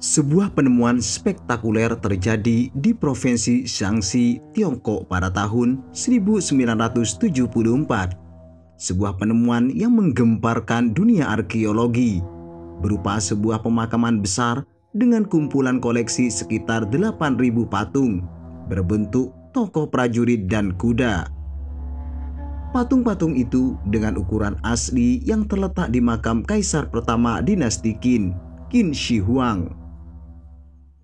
Sebuah penemuan spektakuler terjadi di Provinsi Shaanxi, Tiongkok pada tahun 1974. Sebuah penemuan yang menggemparkan dunia arkeologi, berupa sebuah pemakaman besar dengan kumpulan koleksi sekitar 8.000 patung, berbentuk tokoh prajurit dan kuda. Patung-patung itu dengan ukuran asli yang terletak di makam Kaisar pertama dinasti Qin, Qin Shi Huang.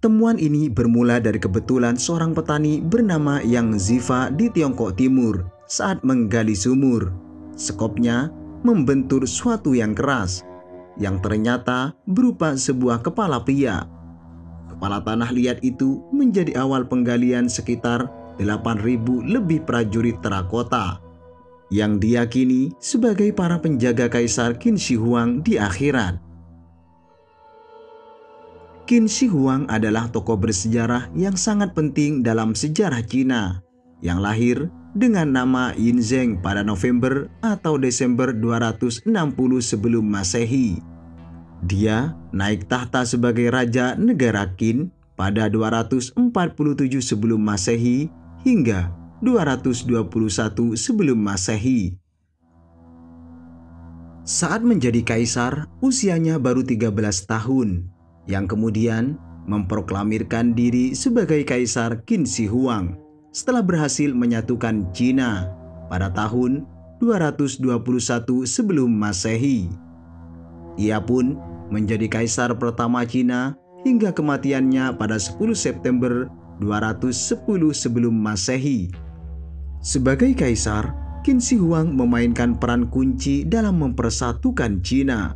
Temuan ini bermula dari kebetulan seorang petani bernama Yang Ziva di Tiongkok Timur saat menggali sumur. Sekopnya membentur suatu yang keras, yang ternyata berupa sebuah kepala pria. Kepala tanah liat itu menjadi awal penggalian sekitar 8.000 lebih prajurit terakota, yang diyakini sebagai para penjaga Kaisar Qin Shi Huang di akhirat. Qin Shi Huang adalah tokoh bersejarah yang sangat penting dalam sejarah Cina, yang lahir dengan nama Yin Zheng pada November atau Desember 260 sebelum Masehi. Dia naik tahta sebagai Raja Negara Qin pada 247 sebelum Masehi hingga 221 sebelum Masehi. Saat menjadi kaisar, usianya baru 13 tahun, yang kemudian memproklamirkan diri sebagai Kaisar Qin Shi Huang setelah berhasil menyatukan Cina pada tahun 221 sebelum Masehi. Ia pun menjadi kaisar pertama Cina hingga kematiannya pada 10 September 210 sebelum Masehi. Sebagai kaisar, Qin Shi Huang memainkan peran kunci dalam mempersatukan Cina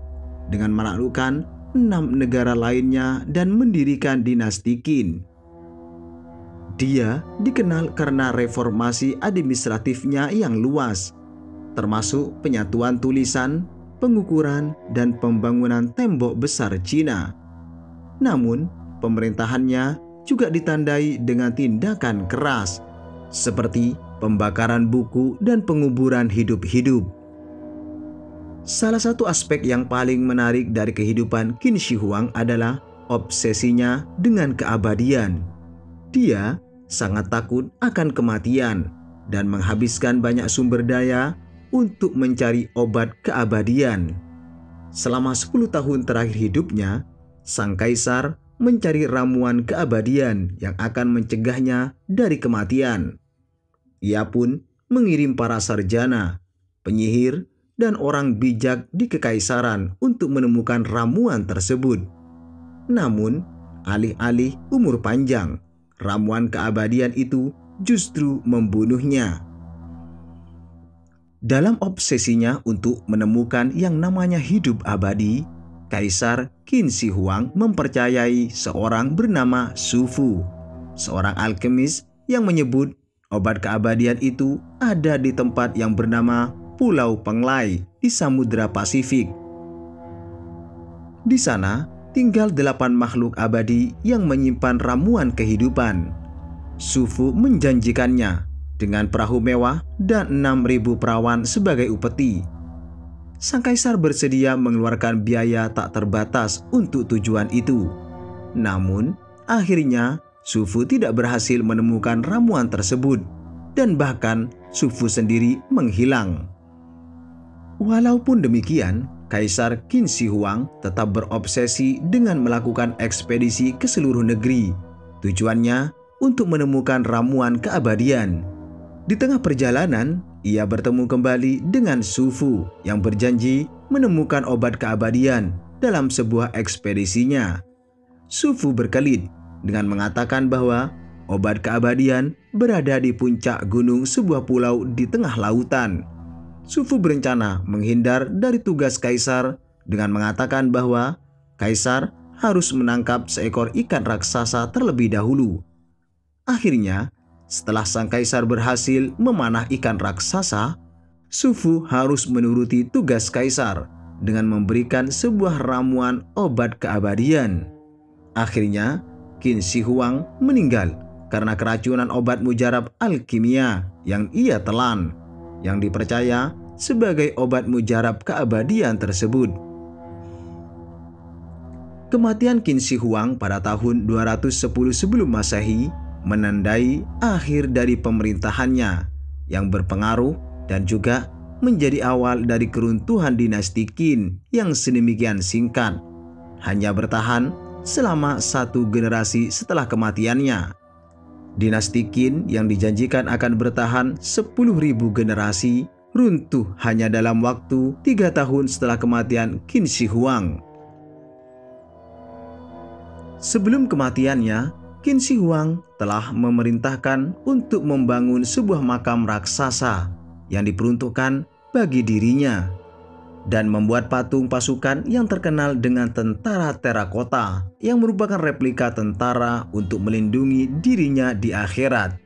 dengan menaklukkan 6 negara lainnya dan mendirikan dinasti Qin. Dia dikenal karena reformasi administratifnya yang luas, termasuk penyatuan tulisan, pengukuran, dan pembangunan tembok besar Cina. Namun, pemerintahannya juga ditandai dengan tindakan keras, seperti pembakaran buku dan penguburan hidup-hidup. Salah satu aspek yang paling menarik dari kehidupan Qin Shi Huang adalah obsesinya dengan keabadian. Dia sangat takut akan kematian dan menghabiskan banyak sumber daya untuk mencari obat keabadian. Selama 10 tahun terakhir hidupnya, sang kaisar mencari ramuan keabadian yang akan mencegahnya dari kematian. Ia pun mengirim para sarjana, penyihir, dan orang bijak di kekaisaran untuk menemukan ramuan tersebut. Namun, alih-alih umur panjang, ramuan keabadian itu justru membunuhnya. Dalam obsesinya untuk menemukan yang namanya hidup abadi, Kaisar Qin Shi Huang mempercayai seorang bernama Su Fu, seorang alkemis yang menyebut obat keabadian itu ada di tempat yang bernama Pulau Penglai di Samudra Pasifik. Di sana tinggal 8 makhluk abadi yang menyimpan ramuan kehidupan. Su Fu menjanjikannya dengan perahu mewah dan 6.000 perawan sebagai upeti. Sang kaisar bersedia mengeluarkan biaya tak terbatas untuk tujuan itu. Namun, akhirnya Su Fu tidak berhasil menemukan ramuan tersebut, dan bahkan Su Fu sendiri menghilang. Walaupun demikian, Kaisar Qin Shi Huang tetap berobsesi dengan melakukan ekspedisi ke seluruh negeri. Tujuannya untuk menemukan ramuan keabadian. Di tengah perjalanan, ia bertemu kembali dengan Su Fu yang berjanji menemukan obat keabadian dalam sebuah ekspedisinya. Su Fu berkelit dengan mengatakan bahwa obat keabadian berada di puncak gunung sebuah pulau di tengah lautan. Su Fu berencana menghindar dari tugas kaisar dengan mengatakan bahwa kaisar harus menangkap seekor ikan raksasa terlebih dahulu. Akhirnya, setelah sang kaisar berhasil memanah ikan raksasa, Su Fu harus menuruti tugas kaisar dengan memberikan sebuah ramuan obat keabadian. Akhirnya, Qin Shi Huang meninggal karena keracunan obat mujarab alkimia yang ia telan, yang dipercaya sebagai obat mujarab keabadian tersebut. Kematian Qin Shi Huang pada tahun 210 sebelum Masehi menandai akhir dari pemerintahannya yang berpengaruh dan juga menjadi awal dari keruntuhan dinasti Qin yang sedemikian singkat, hanya bertahan selama satu generasi setelah kematiannya. Dinasti Qin yang dijanjikan akan bertahan 10.000 generasi runtuh hanya dalam waktu 3 tahun setelah kematian Qin Shi Huang. Sebelum kematiannya, Qin Shi Huang telah memerintahkan untuk membangun sebuah makam raksasa yang diperuntukkan bagi dirinya dan membuat patung pasukan yang terkenal dengan tentara terakota yang merupakan replika tentara untuk melindungi dirinya di akhirat.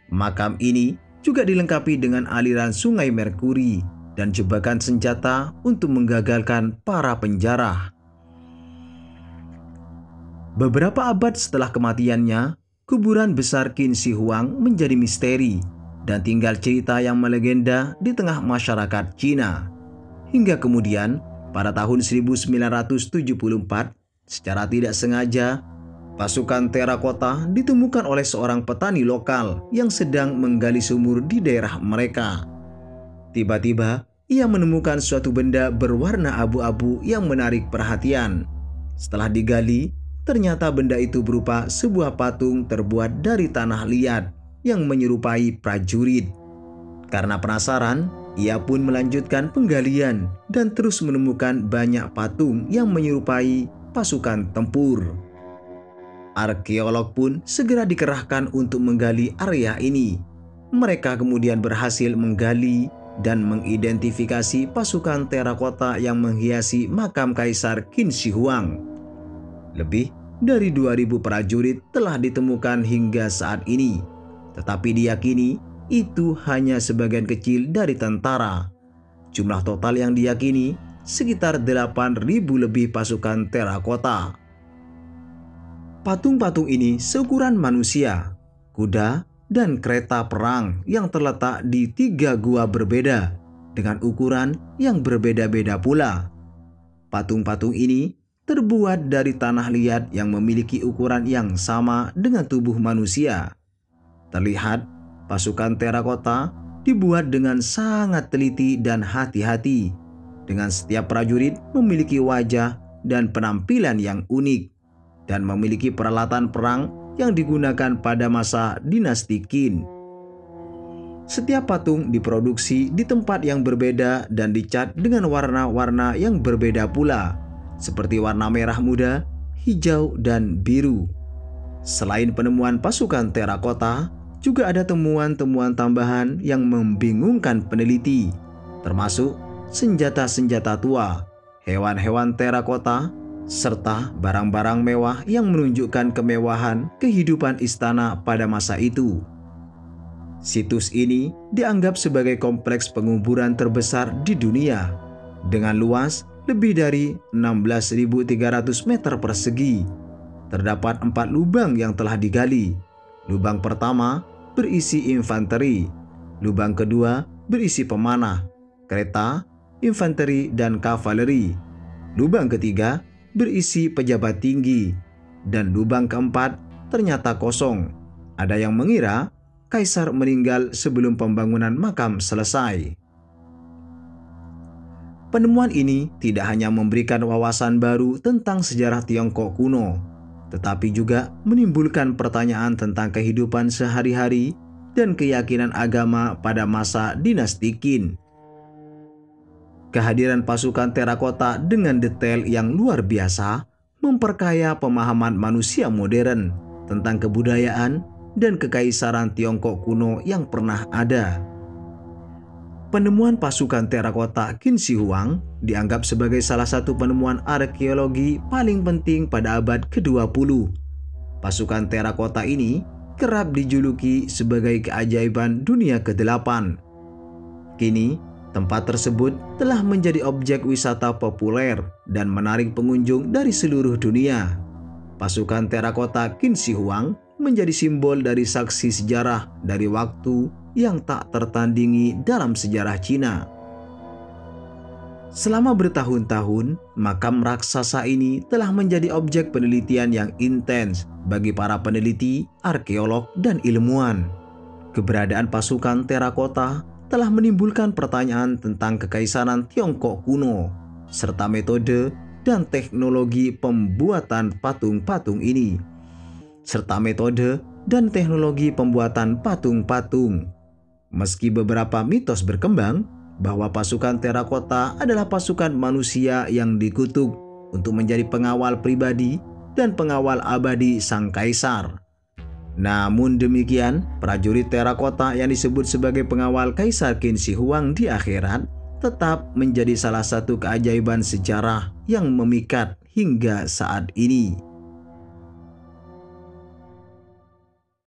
Makam ini juga dilengkapi dengan aliran sungai Merkuri dan jebakan senjata untuk menggagalkan para penjara. Beberapa abad setelah kematiannya, kuburan besar Qin Shi Huang menjadi misteri dan tinggal cerita yang melegenda di tengah masyarakat Cina. Hingga kemudian, pada tahun 1974, secara tidak sengaja, pasukan terakota ditemukan oleh seorang petani lokal yang sedang menggali sumur di daerah mereka. Tiba-tiba, ia menemukan suatu benda berwarna abu-abu yang menarik perhatian. Setelah digali, ternyata benda itu berupa sebuah patung terbuat dari tanah liat yang menyerupai prajurit. Karena penasaran, ia pun melanjutkan penggalian dan terus menemukan banyak patung yang menyerupai pasukan tempur. Arkeolog pun segera dikerahkan untuk menggali area ini. Mereka kemudian berhasil menggali dan mengidentifikasi pasukan terakota yang menghiasi makam Kaisar Qin Shi Huang. Lebih dari 2.000 prajurit telah ditemukan hingga saat ini, tetapi diyakini itu hanya sebagian kecil dari tentara. Jumlah total yang diyakini sekitar 8.000 lebih pasukan terakota. Patung-patung ini seukuran manusia, kuda, dan kereta perang yang terletak di 3 gua berbeda dengan ukuran yang berbeda-beda pula. Patung-patung ini terbuat dari tanah liat yang memiliki ukuran yang sama dengan tubuh manusia. Terlihat pasukan terakota dibuat dengan sangat teliti dan hati-hati, dengan setiap prajurit memiliki wajah dan penampilan yang unik, dan memiliki peralatan perang yang digunakan pada masa dinasti Qin. Setiap patung diproduksi di tempat yang berbeda dan dicat dengan warna-warna yang berbeda pula, seperti warna merah muda, hijau, dan biru. Selain penemuan pasukan terakota, juga ada temuan-temuan tambahan yang membingungkan peneliti, termasuk senjata-senjata tua, hewan-hewan terakota, serta barang-barang mewah yang menunjukkan kemewahan kehidupan istana pada masa itu. Situs ini dianggap sebagai kompleks penguburan terbesar di dunia, dengan luas lebih dari 16.300 meter persegi. Terdapat 4 lubang yang telah digali. Lubang pertama berisi infanteri, lubang kedua berisi pemanah, kereta, infanteri, dan kavaleri. Lubang ketiga berisi pejabat tinggi, dan lubang keempat ternyata kosong. Ada yang mengira kaisar meninggal sebelum pembangunan makam selesai. Penemuan ini tidak hanya memberikan wawasan baru tentang sejarah Tiongkok kuno, tetapi juga menimbulkan pertanyaan tentang kehidupan sehari-hari dan keyakinan agama pada masa dinasti Qin. Kehadiran pasukan terakota dengan detail yang luar biasa memperkaya pemahaman manusia modern tentang kebudayaan dan kekaisaran Tiongkok kuno yang pernah ada. Penemuan pasukan terakota Qin Shi Huang dianggap sebagai salah satu penemuan arkeologi paling penting pada abad ke-20. Pasukan terakota ini kerap dijuluki sebagai keajaiban dunia ke-8. Kini, tempat tersebut telah menjadi objek wisata populer dan menarik pengunjung dari seluruh dunia. Pasukan terakota Qin Shi Huang menjadi simbol dari saksi sejarah dari waktu yang tak tertandingi dalam sejarah Cina. Selama bertahun-tahun, makam raksasa ini telah menjadi objek penelitian yang intens bagi para peneliti, arkeolog, dan ilmuwan. Keberadaan pasukan terakota telah menimbulkan pertanyaan tentang kekaisaran Tiongkok kuno, serta metode dan teknologi pembuatan patung-patung ini. Meski beberapa mitos berkembang bahwa pasukan terakota adalah pasukan manusia yang dikutuk untuk menjadi pengawal pribadi dan pengawal abadi sang kaisar. Namun demikian, prajurit terakota yang disebut sebagai pengawal Kaisar Qin Shi Huang di akhirat tetap menjadi salah satu keajaiban sejarah yang memikat hingga saat ini.